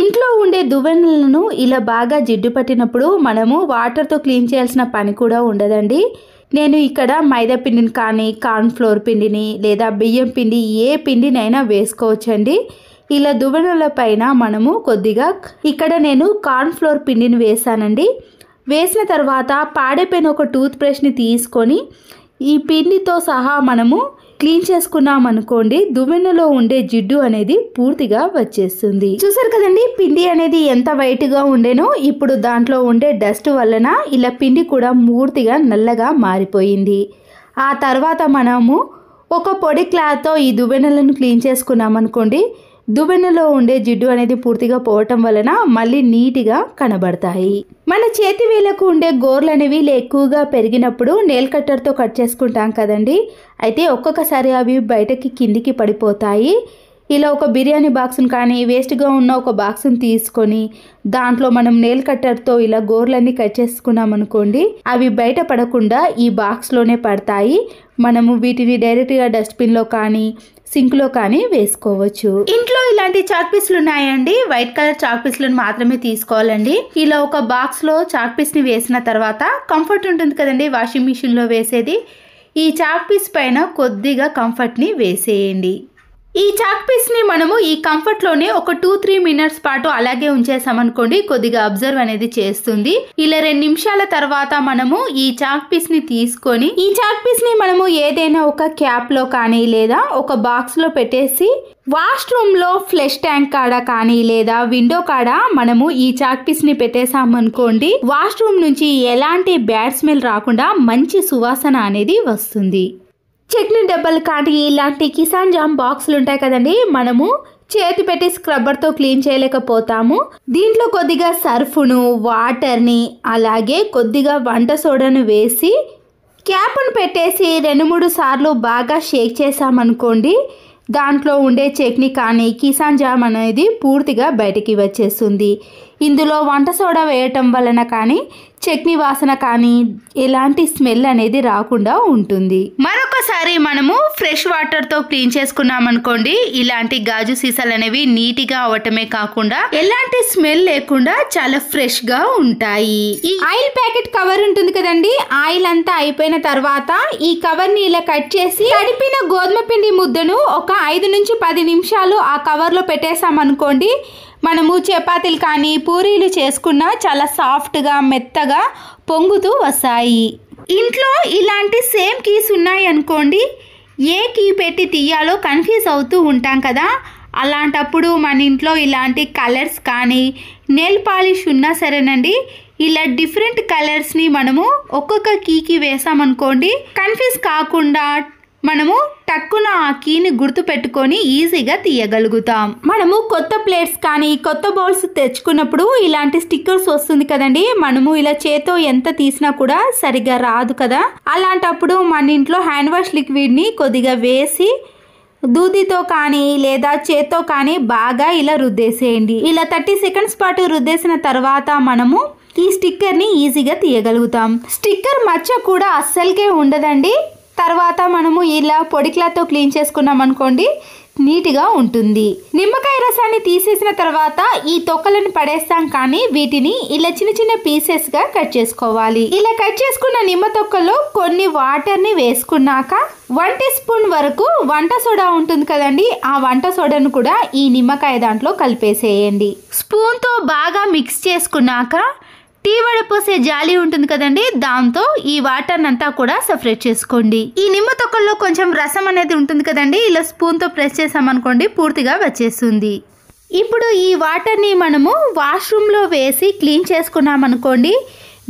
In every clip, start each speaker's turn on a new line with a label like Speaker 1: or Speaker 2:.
Speaker 1: ఇంట్లో ఉండే దువ్వెనలను ఇలా బాగా జిడ్డు పట్టినప్పుడు మనము వాటర్తో క్లీన్ చేయాల్సిన పని కూడా ఉండదండి. నేను ఇక్కడ మైదా పిండిని కానీ కార్న్ఫ్లోర్ పిండిని లేదా బియ్యం పిండి ఏ పిండినైనా వేసుకోవచ్చండి. ఇలా దువ్వెనల పైన మనము కొద్దిగా ఇక్కడ నేను కార్న్ఫ్లోర్ పిండిని వేసానండి. వేసిన తర్వాత పాడైపోయిన ఒక టూత్ బ్రష్ని తీసుకొని ఈ పిండితో సహా మనము క్లీన్ చేసుకున్నాం అనుకోండి, దువ్వెనలో ఉండే జిడ్డు అనేది పూర్తిగా వచ్చేస్తుంది. చూసారు కదండి పిండి అనేది ఎంత వైట్గా ఉండేనో. ఇప్పుడు దాంట్లో ఉండే డస్ట్ వలన ఇలా పిండి కూడా పూర్తిగా నల్లగా మారిపోయింది. ఆ తర్వాత మనము ఒక పొడి క్లాత్తో ఈ దువ్వెనలను క్లీన్ చేసుకున్నాం అనుకోండి, దువ్వెనలో ఉండే జిడ్డు అనేది పూర్తిగా పోవటం వలన మళ్ళీ నీట్గా కనబడతాయి. మన చేతి వేలకు ఉండే గోర్లు అనేవి ఎక్కువగా పెరిగినప్పుడు నెయిల్ కట్టర్తో కట్ చేసుకుంటాం కదండి. అయితే ఒక్కొక్కసారి అవి బయటకి కిందికి పడిపోతాయి. ఇలా ఒక బిర్యానీ బాక్స్ని కానీ వేస్ట్గా ఉన్న ఒక బాక్స్ని తీసుకొని దాంట్లో మనం నెయిల్ కట్టర్తో ఇలా గోర్లన్నీ కట్ చేసుకున్నాం అనుకోండి, అవి బయట పడకుండా ఈ బాక్స్లోనే పడతాయి. మనము వీటిని డైరెక్ట్గా డస్ట్బిన్లో కానీ సింక్లో కానీ వేసుకోవచ్చు. ఇంట్లో ఇలాంటి చాక్ పీస్లు ఉన్నాయండి. వైట్ కలర్ చాక్ పీస్లను మాత్రమే తీసుకోవాలండి. ఇలా ఒక బాక్స్లో చాక్ పీస్ని వేసిన తర్వాత కంఫర్ట్ ఉంటుంది కదండి వాషింగ్ మిషన్లో వేసేది, ఈ చాక్ పీస్ పైన కొద్దిగా కంఫర్ట్ని వేసేయండి. ఈ చాక్ పీస్ని మనము ఈ కంఫర్ట్లోనే ఒక 2-3 మినిట్స్ పాటు అలాగే ఉంచేసామనుకోండి, కొద్దిగా అబ్జర్వ్ అనేది చేస్తుంది. ఇలా 2 నిమిషాల తర్వాత మనము ఈ చాక్ పీస్ని తీసుకొని ఈ చాక్ పీస్ని మనము ఏదైనా ఒక క్యాప్లో కానీ లేదా ఒక బాక్స్లో పెట్టేసి వాష్రూమ్లో ఫ్లష్ ట్యాంక్ కాడ కానీ లేదా విండో కాడ మనము ఈ చాక్ పీస్ని పెట్టేసామనుకోండి, వాష్రూమ్ నుంచి ఎలాంటి బ్యాడ్ స్మెల్ రాకుండా మంచి సువాసన అనేది వస్తుంది. చట్నీ డబ్బాలు కానీ ఇలాంటి కిసాన్ జామ్ బాక్సులు ఉంటాయి కదండి, మనము చేతి పెట్టి స్క్రబ్బర్తో క్లీన్ చేయలేకపోతాము. దీంట్లో కొద్దిగా సర్ఫును, వాటర్ని అలాగే కొద్దిగా వంట సోడాను వేసి క్యాప్ను పెట్టేసి 2-3 సార్లు బాగా షేక్ చేసామనుకోండి, దాంట్లో ఉండే చట్నీ కానీ కిసాన్ జామ్ అనేది పూర్తిగా బయటికి వచ్చేస్తుంది. ఇందులో వంట సోడా వేయటం వలన కానీ చట్నీ వాసన కానీ ఎలాంటి స్మెల్ అనేది రాకుండా ఉంటుంది. మరొకసారి మనము ఫ్రెష్ వాటర్తో క్లీన్ చేసుకున్నాం అనుకోండి, ఇలాంటి గాజు సీసాలు అనేవి నీట్గా అవటమే కాకుండా ఎలాంటి స్మెల్ లేకుండా చాలా ఫ్రెష్ గా ఉంటాయి. ఈ ఆయిల్ ప్యాకెట్ కవర్ ఉంటుంది కదండి, ఆయిల్ అంతా అయిపోయిన తర్వాత ఈ కవర్ ని ఇలా కట్ చేసి తడిపిన గోధుమ పిండి ముద్దను ఒక 5-10 నిమిషాలు ఆ కవర్ లో పెట్టేసాం అనుకోండి, మనము చపాతీలు కానీ పూరీలు చేసుకున్నా చాలా సాఫ్ట్గా మెత్తగా పొంగుతూ వస్తాయి. ఇంట్లో ఇలాంటి సేమ్ కీస్ ఉన్నాయి అనుకోండి, ఏ కీ పెట్టి తీయాలో కన్ఫ్యూజ్ అవుతూ ఉంటాం కదా, అలాంటప్పుడు మన ఇంట్లో ఇలాంటి కలర్స్ కానీ నెయిల్ పాలిష్ ఉన్నా సరేనండి, ఇలా డిఫరెంట్ కలర్స్ని మనము ఒక్కొక్క కీకి వేసామనుకోండి, కన్ఫ్యూజ్ కాకుండా మనము టక్కున ఆ కీని గుర్తు పెట్టుకొని ఈజీగా తీయగలుగుతాం. మనము కొత్త ప్లేట్స్ కానీ కొత్త బౌల్స్ తెచ్చుకున్నప్పుడు ఇలాంటి స్టిక్కర్స్ వస్తుంది కదండి, మనము ఇలా చేతో ఎంత తీసినా కూడా సరిగా రాదు కదా, అలాంటప్పుడు మన ఇంట్లో హ్యాండ్ వాష్ లిక్విడ్ని కొద్దిగా వేసి దూదితో కానీ లేదా చేత్తో కానీ బాగా ఇలా రుద్దేసేయండి. ఇలా 30 సెకండ్స్ పాటు రుద్దేసిన తర్వాత మనము ఈ స్టిక్కర్ని ఈజీగా తీయగలుగుతాం. స్టిక్కర్ మచ్చ కూడా అస్సలకే ఉండదండి. తర్వాత మనము ఇలా పొడి క్లాత్తో క్లీన్ చేసుకున్నాం అనుకోండి, నీట్గా ఉంటుంది. నిమ్మకాయ రసాన్ని తీసేసిన తర్వాత ఈ తొక్కలను పడేస్తాం కానీ వీటిని ఇలా చిన్న చిన్న పీసెస్గా కట్ చేసుకోవాలి. ఇలా కట్ చేసుకున్న నిమ్మ తొక్కలో కొన్ని వాటర్ని వేసుకున్నాక 1 టీ స్పూన్ వరకు వంట సోడా ఉంటుంది కదండి, ఆ వంట సోడాను కూడా ఈ నిమ్మకాయ దాంట్లో కలిపేసేయండి. స్పూన్తో బాగా మిక్స్ చేసుకున్నాక టీ వడపోసే జాలి ఉంటుంది కదండి, దాంతో ఈ వాటర్ అంతా కూడా సపరేట్ చేసుకోండి. ఈ నిమ్మ తొక్కల్లో కొంచెం రసం అనేది ఉంటుంది కదండి, ఇలా స్పూన్తో ప్రెస్ చేసామనుకోండి పూర్తిగా వచ్చేస్తుంది. ఇప్పుడు ఈ వాటర్ని మనము వాష్రూమ్లో వేసి క్లీన్ చేసుకున్నాం అనుకోండి,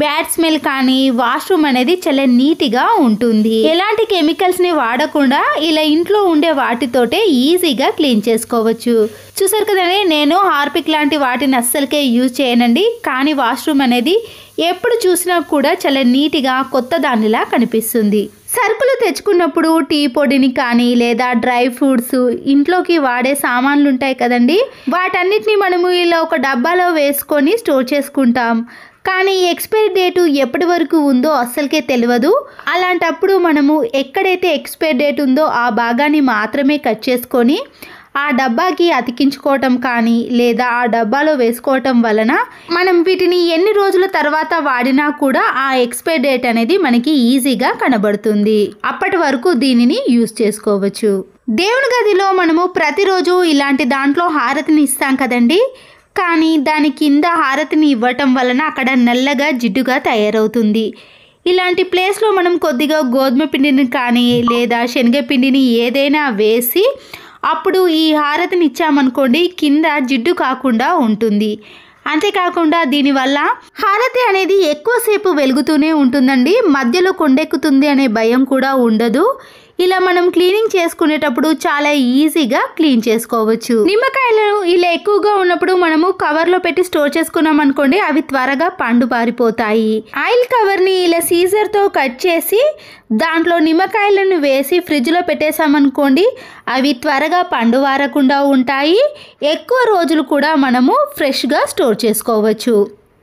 Speaker 1: బ్యాడ్ స్మెల్ కానీ వాష్రూమ్ అనేది చాలా నీట్గా ఉంటుంది. ఎలాంటి కెమికల్స్ని వాడకుండా ఇలా ఇంట్లో ఉండే వాటితోటే ఈజీగా క్లీన్ చేసుకోవచ్చు. చూసారు కదండి, నేను హార్పిక్ లాంటి వాటిని అస్సలకే యూజ్ చేయనండి, కానీ వాష్రూమ్ అనేది ఎప్పుడు చూసినా కూడా చాలా నీట్గా కొత్త దానిలా కనిపిస్తుంది. సరుకులు తెచ్చుకున్నప్పుడు టీ పొడిని కానీ లేదా డ్రై ఫ్రూట్స్ ఇంట్లోకి వాడే సామాన్లు ఉంటాయి కదండి, వాటన్నిటిని మనము ఇలా ఒక డబ్బాలో వేసుకొని స్టోర్ చేసుకుంటాం. కానీ ఎక్స్పైరీ డేటు ఎప్పటి వరకు ఉందో అస్సలకే తెలియదు. అలాంటప్పుడు మనము ఎక్కడైతే ఎక్స్పైరీ డేట్ ఉందో ఆ భాగాన్ని మాత్రమే కట్ చేసుకొని ఆ డబ్బాకి అతికించుకోవటం కానీ లేదా ఆ డబ్బాలో వేసుకోవటం వలన మనం వీటిని ఎన్ని రోజుల తర్వాత వాడినా కూడా ఆ ఎక్స్పైర్ డేట్ అనేది మనకి ఈజీగా కనబడుతుంది. అప్పటి వరకు దీనిని యూజ్ చేసుకోవచ్చు. దేవుని గదిలో మనము ప్రతిరోజు ఇలాంటి దాంట్లో హారతిని ఇస్తాం కదండి, కానీ దాని కింద హారతిని ఇవ్వటం వలన అక్కడ నల్లగా జిడ్డుగా తయారవుతుంది. ఇలాంటి ప్లేస్లో మనం కొద్దిగా గోధుమ పిండిని కానీ లేదా శనగపిండిని ఏదైనా వేసి అప్పుడు ఈ హారతిని ఇచ్చామనుకోండి, కింద జిడ్డు కాకుండా ఉంటుంది. అంతేకాకుండా దీనివల్ల హారతి అనేది ఎక్కువసేపు వెలుగుతూనే ఉంటుందండి, మధ్యలో కొండెక్కుతుంది అనే భయం కూడా ఉండదు. ఇలా మనం క్లీనింగ్ చేసుకునేటప్పుడు చాలా ఈజీగా క్లీన్ చేసుకోవచ్చు. నిమ్మకాయలు ఇలా ఎక్కువగా ఉన్నప్పుడు మనము కవర్లో పెట్టి స్టోర్ చేసుకున్నాం అనుకోండి, అవి త్వరగా పండు పారిపోతాయి. ఆయిల్ కవర్ని ఇలా సీజర్తో కట్ చేసి దాంట్లో నిమ్మకాయలను వేసి ఫ్రిడ్జ్లో పెట్టేసామనుకోండి, అవి త్వరగా పండు వారకుండా ఉంటాయి. ఎక్కువ రోజులు కూడా మనము ఫ్రెష్గా స్టోర్ చేసుకోవచ్చు.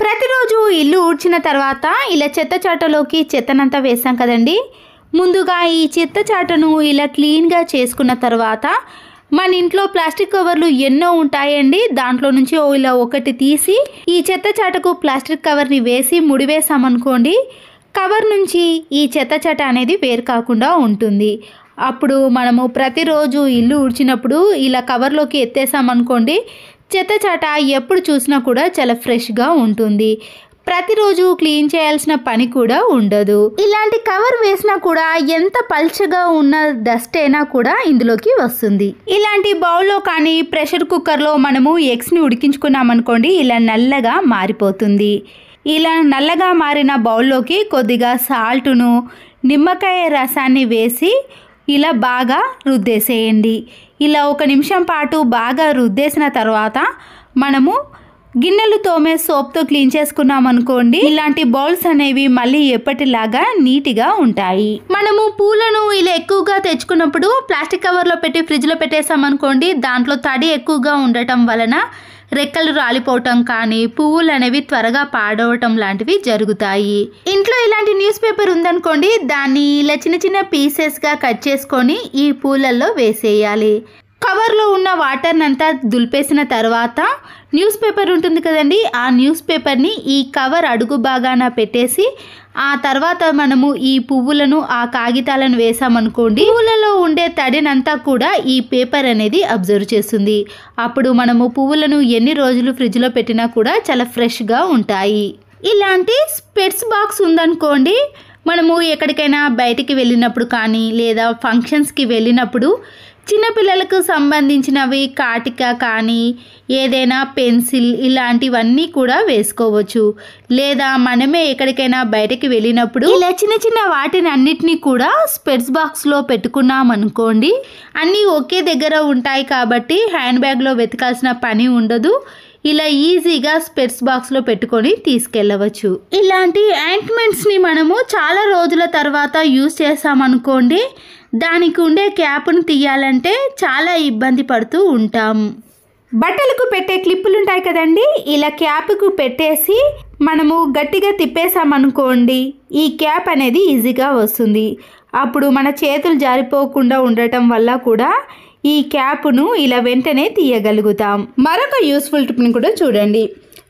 Speaker 1: ప్రతిరోజు ఇల్లు ఊడ్చిన తర్వాత ఇలా చెత్త చాటలోకి చెత్తనంతా వేసాం కదండి, ముందుగా ఈ చెత్త చాటను ఇలా క్లీన్గా చేసుకున్న తర్వాత మన ఇంట్లో ప్లాస్టిక్ కవర్లు ఎన్నో ఉంటాయండి, దాంట్లో నుంచి ఇలా ఒకటి తీసి ఈ చెత్త చాటకు ప్లాస్టిక్ కవర్ని వేసి ముడివేసామనుకోండి, కవర్ నుంచి ఈ చెత్త చాట అనేది వేరు కాకుండా ఉంటుంది. అప్పుడు మనము ప్రతిరోజు ఇల్లు ఊడ్చినప్పుడు ఇలా కవర్లోకి ఎత్తేసామనుకోండి, చెత్త చాట ఎప్పుడు చూసినా కూడా చాలా ఫ్రెష్గా ఉంటుంది. ప్రతిరోజు క్లీన్ చేయాల్సిన పని కూడా ఉండదు. ఇలాంటి కవర్ వేసినా కూడా ఎంత పల్చగా ఉన్న డస్ట్ అయినా కూడా ఇందులోకి వస్తుంది. ఇలాంటి బౌల్లో కానీ ప్రెషర్ కుక్కర్లో మనము ఎగ్స్ని ఉడికించుకున్నామనుకోండి, ఇలా నల్లగా మారిపోతుంది. ఇలా నల్లగా మారిన బౌల్లోకి కొద్దిగా సాల్టును నిమ్మకాయ రసాన్ని వేసి ఇలా బాగా రుద్దేసేయండి. ఇలా 1 నిమిషం పాటు బాగా రుద్దేసిన తర్వాత మనము గిన్నెలు తోమే సోప్తో క్లీన్ చేసుకున్నాం అనుకోండి, ఇలాంటి బౌల్స్ అనేవి మళ్ళీ ఎప్పటిలాగా నీట్గా ఉంటాయి. మనము పూలను ఇలా ఎక్కువగా తెచ్చుకున్నప్పుడు ప్లాస్టిక్ కవర్లో పెట్టి ఫ్రిడ్జ్లో పెట్టేసామనుకోండి, దాంట్లో తడి ఎక్కువగా ఉండటం వలన రెక్కలు రాలిపోవటం కానీ పువ్వులు అనేవి త్వరగా పాడవటం లాంటివి జరుగుతాయి. ఇంట్లో ఇలాంటి న్యూస్ పేపర్ ఉందనుకోండి, దాన్ని ఇలా చిన్న చిన్న పీసెస్గా కట్ చేసుకొని ఈ పూలల్లో వేసేయాలి. కవర్లో ఉన్న వాటర్ని అంతా దులిపేసిన తర్వాత న్యూస్ పేపర్ ఉంటుంది కదండి, ఆ న్యూస్ పేపర్ని ఈ కవర్ అడుగు భాగాన పెట్టేసి ఆ తర్వాత మనము ఈ పువ్వులను ఆ కాగితాలను వేసామనుకోండి, పువ్వులలో ఉండే తడినంతా కూడా ఈ పేపర్ అనేది అబ్జర్వ్ చేస్తుంది. అప్పుడు మనము పువ్వులను ఎన్ని రోజులు ఫ్రిడ్జ్లో పెట్టినా కూడా చాలా ఫ్రెష్గా ఉంటాయి. ఇలాంటి స్పెట్స్ బాక్స్ ఉందనుకోండి, మనము ఎక్కడికైనా బయటికి వెళ్ళినప్పుడు కానీ లేదా ఫంక్షన్స్కి వెళ్ళినప్పుడు చిన్నపిల్లలకు సంబంధించినవి కాటిక కానీ ఏదైనా పెన్సిల్ ఇలాంటివన్నీ కూడా వేసుకోవచ్చు. లేదా మనమే ఎక్కడికైనా బయటకి వెళ్ళినప్పుడు ఇలా చిన్న చిన్న వాటిని అన్నిటినీ కూడా స్పెట్స్ బాక్స్లో పెట్టుకున్నాం అనుకోండి, అన్నీ ఒకే దగ్గర ఉంటాయి కాబట్టి హ్యాండ్ బ్యాగ్లో వెతకాల్సిన పని ఉండదు. ఇలా ఈజీగా స్పెట్స్ బాక్స్లో పెట్టుకొని తీసుకెళ్ళవచ్చు. ఇలాంటి ఆయింట్మెంట్స్ని మనము చాలా రోజుల తర్వాత యూజ్ చేసామనుకోండి, దానికి ఉండే క్యాప్ను తీయాలంటే చాలా ఇబ్బంది పడుతూ ఉంటాం. బట్టలకు పెట్టే క్లిప్పులు ఉంటాయి కదండి, ఇలా క్యాప్కు పెట్టేసి మనము గట్టిగా తిప్పేసామనుకోండి, ఈ క్యాప్ అనేది ఈజీగా వస్తుంది. అప్పుడు మన చేతులు జారిపోకుండా ఉండటం వల్ల కూడా ఈ క్యాప్ను ఇలా వెంటనే తీయగలుగుతాం. మరొక యూస్ఫుల్ టిప్ని కూడా చూడండి.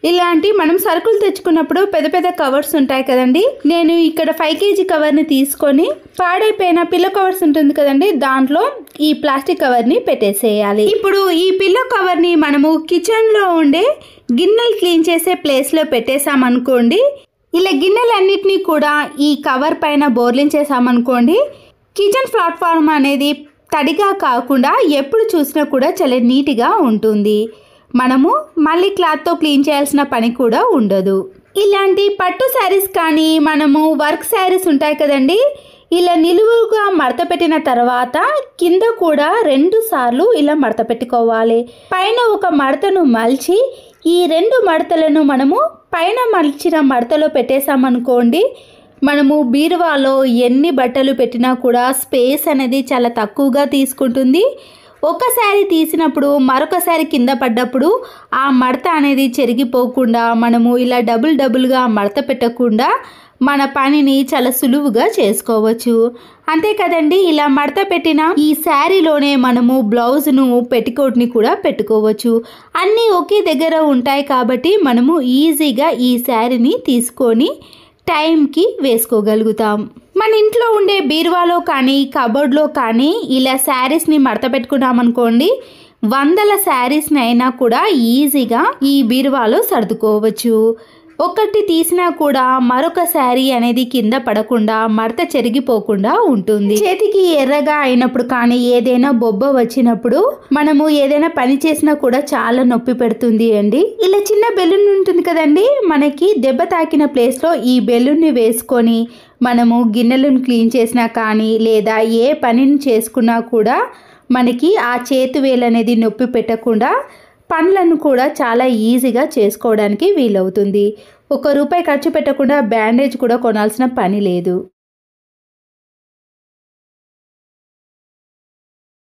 Speaker 1: ఇలాంటి మనం సరుకులు తెచ్చుకున్నప్పుడు పెద్ద పెద్ద కవర్స్ ఉంటాయి కదండి, నేను ఇక్కడ 5 kg కవర్ని తీసుకొని పాడైపోయిన పిల్లో కవర్స్ ఉంటుంది కదండి, దాంట్లో ఈ ప్లాస్టిక్ కవర్ని పెట్టేసేయాలి. ఇప్పుడు ఈ పిల్లో కవర్ని మనము కిచెన్లో ఉండే గిన్నెలు క్లీన్ చేసే ప్లేస్లో పెట్టేసామనుకోండి, ఇలా గిన్నెలన్నిటినీ కూడా ఈ కవర్ పైన బోర్లించేసామనుకోండి, కిచెన్ ప్లాట్ఫామ్ అనేది తడిగా కాకుండా ఎప్పుడు చూసినా కూడా చాలా నీట్గా ఉంటుంది. మనము మళ్ళీ క్లాత్తో క్లీన్ చేయాల్సిన పని కూడా ఉండదు. ఇలాంటి పట్టు శారీస్ కానీ మనము వర్క్ శారీస్ ఉంటాయి కదండి, ఇలా నిలువుగా మడత పెట్టిన తర్వాత కింద కూడా 2 సార్లు ఇలా మడత పెట్టుకోవాలి. పైన ఒక మడతను మలిచి ఈ 2 మడతలను మనము పైన మలిచిన మడతలో పెట్టేసామనుకోండి, మనము బీరువాలో ఎన్ని బట్టలు పెట్టినా కూడా స్పేస్ అనేది చాలా తక్కువగా తీసుకుంటుంది. ఒకసారి తీసినప్పుడు మరొకసారి కింద పడ్డప్పుడు ఆ మడత అనేది చెరిగిపోకుండా మనము ఇలా డబుల్గా మడత పెట్టకుండా మన పనిని చాలా సులువుగా చేసుకోవచ్చు. అంతే కదండి, ఇలా మడత పెట్టిన ఈ శారీలోనే మనము బ్లౌజ్ను పెట్టికోట్ని కూడా పెట్టుకోవచ్చు. అన్నీ ఒకే దగ్గర ఉంటాయి కాబట్టి మనము ఈజీగా ఈ శారీని తీసుకొని టైంకి వేసుకోగలుగుతాం. మన ఇంట్లో ఉండే బీరువాలో కానీ కబోర్డ్లో కానీ ఇలా శారీస్ని మడత పెట్టుకున్నామనుకోండి, వందల శారీస్ని అయినా కూడా ఈజీగా ఈ బీరువాలో సర్దుకోవచ్చు. ఒకటి తీసినా కూడా మరొక శారీ అనేది కింద పడకుండా మడత చెరిగిపోకుండా ఉంటుంది. చేతికి ఎర్రగా అయినప్పుడు కానీ ఏదైనా బొబ్బ వచ్చినప్పుడు మనము ఏదైనా పని చేసినా కూడా చాలా నొప్పి పెడుతుంది అండి. ఇలా చిన్న బెలూన్ ఉంటుంది కదండి, మనకి దెబ్బ తాకిన ప్లేస్లో ఈ బెలూన్ని వేసుకొని మనము గిన్నెలను క్లీన్ చేసినా కానీ లేదా ఏ పనిని చేసుకున్నా కూడా మనకి ఆ చేతి వేలు అనేది నొప్పి పెట్టకుండా పనులను కూడా చాలా ఈజీగా చేసుకోవడానికి వీలవుతుంది. ₹1 ఖర్చు పెట్టకుండా బ్యాండేజ్ కూడా కొనాల్సిన పని లేదు.